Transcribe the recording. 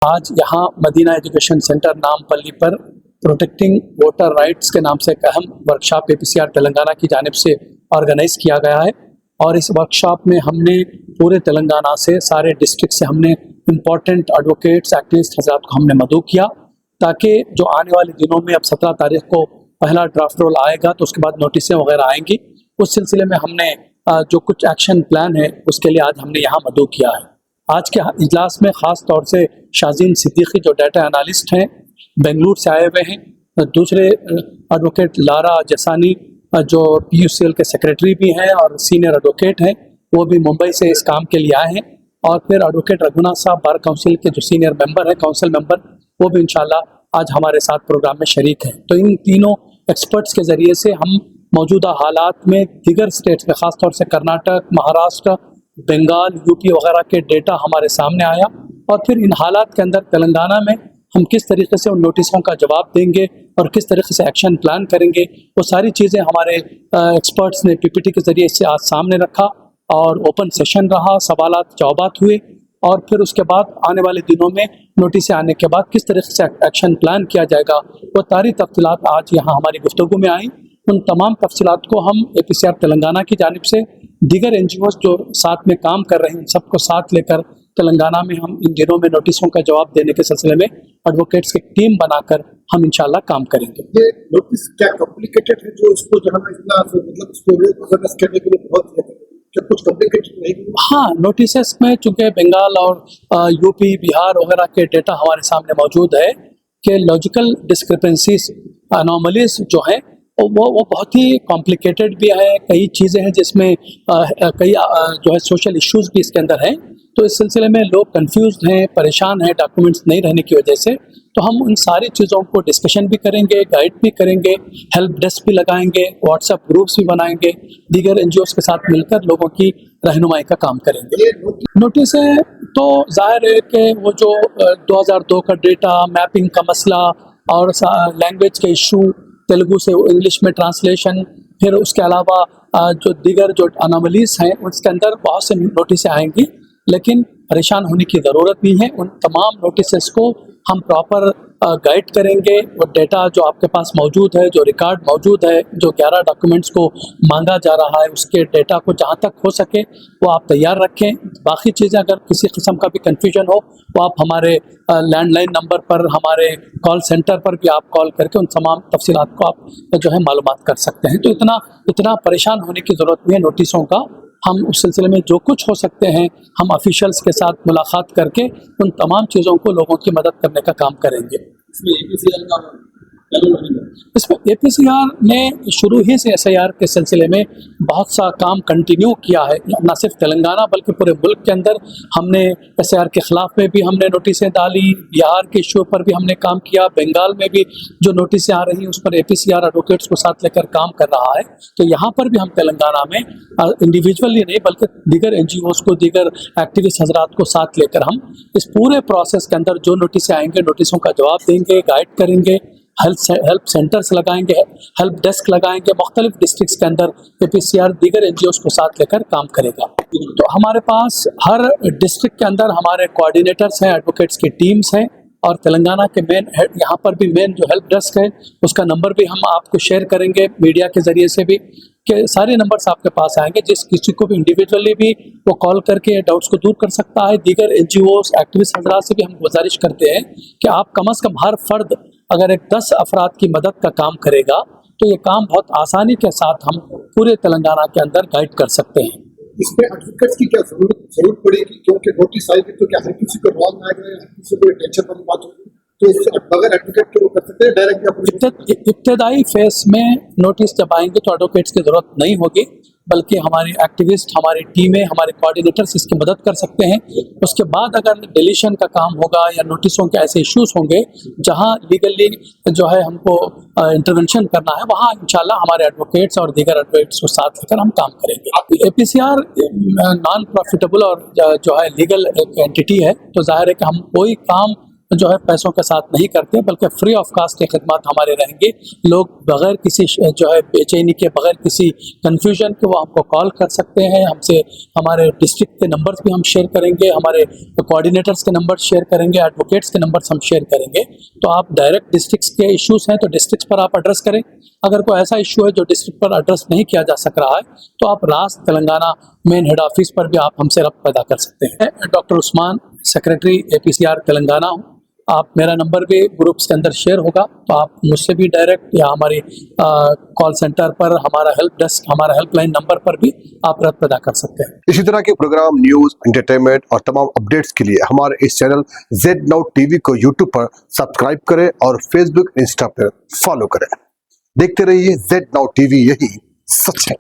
आज यहाँ Medina education centre Nampally पर प्रोटेक्टिंग वोटर राइट्स के नाम से एक अहम वर्कशॉप एपीसीआर तेलंगाना की जानिब से ऑर्गेनाइज किया गया है। और इस वर्कशॉप में हमने पूरे तेलंगाना से, सारे डिस्ट्रिक्ट से हमने इम्पोर्टेंट एडवोकेट्स, एक्टिविस्ट हज़रात को हमने मदऊ किया, ताकि जो आने वाले दिनों में अब 17 तारीख को पहला ड्राफ्ट रोल आएगा तो उसके बाद नोटिसें वगैरह आएंगी। उस सिलसिले में हमने जो कुछ एक्शन प्लान है उसके लिए आज हमने यहाँ मदऊ किया है। आज के इजलास में ख़ास तौर से शाजीन सिद्दीकी जो डाटा एनालिस्ट हैं बेंगलुरु से आए हुए हैं, दूसरे एडवोकेट लारा जसानी जो PUCL के सेक्रेटरी भी हैं और सीनियर एडवोकेट हैं, वो भी मुंबई से इस काम के लिए आए हैं, और फिर एडवोकेट रघुनाथ साहब बार काउंसिल के जो सीनियर मेंबर हैं, काउंसिल मेंबर, वो भी इंशाल्लाह आज हमारे साथ प्रोग्राम में शरीक हैं। तो इन तीनों एक्सपर्ट्स के ज़रिए से हम मौजूदा हालात में दीगर स्टेट्स में, ख़ास तौर से कर्नाटक, महाराष्ट्र, बंगाल, यूपी वगैरह के डेटा हमारे सामने आया, और फिर इन हालात के अंदर तेलंगाना में हम किस तरीके से उन नोटिसों का जवाब देंगे और किस तरीके से एक्शन प्लान करेंगे, वो सारी चीज़ें हमारे एक्सपर्ट्स ने PPT के ज़रिए से आज सामने रखा और ओपन सेशन रहा, सवालात जवाबात हुए, और फिर उसके बाद आने वाले दिनों में नोटिस आने के बाद किस तरीके से एक्शन प्लान किया जाएगा, वो सारी तफसीलात आज यहाँ हमारी गुफ्तगू में आई। उन तमाम तफसीलात को हम एपीसीआर तेलंगाना की जानिब से दीगर NGOs जो साथ में काम कर रहे हैं, सबको साथ लेकर तेलंगाना में हम इन दिनों में नोटिसों का जवाब देने के सिलसिले में एडवोकेट्स की टीम बनाकर हम इंशाल्लाह काम करेंगे। ये नोटिस क्या कॉम्प्लिकेटेड है जो इसको जो है इतना मतलब इसको अवेयरनेस करने के लिए बहुत क्या कुछ कॉम्प्लिकेटेड नहीं? हाँ, नोटिस में चूँकि बंगाल और यूपी, बिहार वगैरह के डेटा हमारे सामने मौजूद है कि लॉजिकल डिस्क्रिपेंसीज, अनोमलीज जो हैं वो बहुत ही कॉम्प्लिकेटेड भी है। कई चीज़ें हैं जिसमें कई जो है सोशल इश्यूज भी इसके अंदर हैं, तो इस सिलसिले में लोग कंफ्यूज्ड हैं, परेशान हैं डॉक्यूमेंट्स नहीं रहने की वजह से। तो हम उन सारी चीज़ों को डिस्कशन भी करेंगे, गाइड भी करेंगे, हेल्प डेस्क भी लगाएंगे, व्हाट्सएप ग्रुप्स भी बनाएंगे, दीगर NGOs के साथ मिलकर लोगों की रहनुमाई का काम करेंगे। नोटिस है तो जाहिर है कि वो जो 2002 का डेटा, मैपिंग का मसला और लैंग्वेज के इशू, तेलुगु से इंग्लिश में ट्रांसलेशन, फिर उसके अलावा जो दीगर जो अनोमलीज हैं उसके अंदर बहुत से नोटिस आएंगी, लेकिन परेशान होने की ज़रूरत नहीं है। उन तमाम नोटिस को हम प्रॉपर गाइड करेंगे। वो डेटा जो आपके पास मौजूद है, जो रिकॉर्ड मौजूद है, जो 11 डॉक्यूमेंट्स को मांगा जा रहा है, उसके डेटा को जहाँ तक हो सके वो आप तैयार रखें। बाकी चीज़ें अगर किसी किस्म का भी कन्फ्यूजन हो वो आप हमारे लैंडलाइन नंबर पर, हमारे कॉल सेंटर पर भी आप कॉल करके उन तमाम तफसीलात को आप जो है मालूमात कर सकते हैं। तो इतना परेशान होने की ज़रूरत नहीं है नोटिसों का। हम उस सिलसिले में जो कुछ हो सकते हैं हम ऑफिशियल्स के साथ मुलाकात करके उन तमाम चीज़ों को लोगों की मदद करने का काम करेंगे। इसमें APCR ने शुरू ही से SIR के सिलसिले में बहुत सा काम कंटिन्यू किया है, न सिर्फ तेलंगाना बल्कि पूरे मुल्क के अंदर। हमने SIR के ख़िलाफ़ में भी हमने नोटिसें डाली, बिहार के इशू पर भी हमने काम किया, बंगाल में भी जो नोटिसें आ रही हैं उस पर APCR एडवोकेट्स को साथ लेकर काम कर रहा है। तो यहाँ पर भी हम तेलंगाना में इंडिविजुअली नहीं बल्कि दीगर NGOs को, दीगर एक्टिविस्ट हजरात को साथ लेकर हम इस पूरे प्रोसेस के अंदर जो नोटिसें आएंगे नोटिसों का जवाब देंगे, गाइड करेंगे, हेल्प सेंटर्स लगाएंगे, हेल्प डेस्क लगाएंगे, मुख्तलिफ डिस्ट्रिक्ट्स के अंदर APCR दीगर NGOs को साथ लेकर काम करेगा। तो हमारे पास हर डिस्ट्रिक्ट के अंदर हमारे कोऑर्डिनेटर्स हैं, एडवोकेट्स की टीम्स हैं, और तेलंगाना के मेन यहाँ पर भी मेन जो हेल्प डेस्क है उसका नंबर भी हम आपको शेयर करेंगे मीडिया के ज़रिए से भी, कि सारे नंबर्स आपके पास आएंगे। जिस किसी को भी इंडिविजुअली भी वो कॉल करके डाउट्स को दूर कर सकता है। दीगर NGOs, एक्टिविस्ट हजरात से भी हम गुजारिश करते हैं कि आप कम अज़ कम हर फर्द अगर एक 10 अफराद की मदद का काम करेगा तो ये काम बहुत आसानी के साथ हम पूरे तेलंगाना के अंदर गाइड कर सकते हैं। इसमें एडवोकेट्स की क्या जरूरत पड़ेगी, क्योंकि नोटिस आएगी तो क्या हर किसी को रॉन्ग आएगा, हर किसी को टेंशन वाली बात होगी, तो इससे बगैर एडवोकेट के वो कर सकते हैं डायरेक्टली? इब्तदाई फेस में नोटिस जब आएंगे तो एडवोकेट्स की ज़रूरत नहीं होगी, बल्कि हमारे एक्टिविस्ट, हमारी टीमें, हमारे कोऑर्डिनेटर्स इसकी मदद कर सकते हैं। उसके बाद अगर डिलीशन का काम होगा या नोटिसों के ऐसे इश्यूज होंगे जहां लीगली जो है हमको इंटरवेंशन करना है, वहां इंशाल्लाह हमारे एडवोकेट्स और दीगर एडवोकेट्स को साथ लेकर हम काम करेंगे। APCR नॉन प्रॉफिटेबल और जो है लीगल एक एंटिटी है, तो जाहिर है कि हम कोई काम जो है पैसों के साथ नहीं करते, बल्कि फ्री ऑफ कास्ट ये खिदमत हमारे रहेंगे। लोग बगैर किसी जो है बेचैनी के, बगैर किसी कन्फ्यूजन के वो हमको कॉल कर सकते हैं। हमसे हमारे डिस्ट्रिक्ट के नंबर्स भी हम शेयर करेंगे, हमारे कोऑर्डिनेटर्स के नंबर शेयर करेंगे, एडवोकेट्स के नंबर्स हम शेयर करेंगे। तो आप डायरेक्ट डिस्ट्रिक्ट्स के इश्यूज़ हैं तो डिस्ट्रिक्ट्स पर आप एड्रेस करें। अगर कोई ऐसा इशू है जो डिस्ट्रिक्ट पर एड्रेस नहीं किया जा सक रहा है तो आप रास्त तेलंगाना मेन हेड ऑफिस पर भी आप हमसे रब्त पैदा कर सकते हैं। Doctor Usman, secretary APCR Telangana हूँ। आप मेरा नंबर भी ग्रुप्स के अंदर शेयर होगा, तो आप मुझसे भी डायरेक्ट या हमारी कॉल सेंटर पर, हमारा हेल्प डेस्क, हमारा हेल्पलाइन नंबर पर भी आप रब्त पैदा कर सकते हैं। इसी तरह के प्रोग्राम, न्यूज, एंटरटेनमेंट और तमाम अपडेट्स के लिए हमारे इस चैनल Z-Now TV को YouTube पर सब्सक्राइब करें और Facebook, इंस्टा पर फॉलो करें। देखते रहिए Z-Now TV, यही सच है।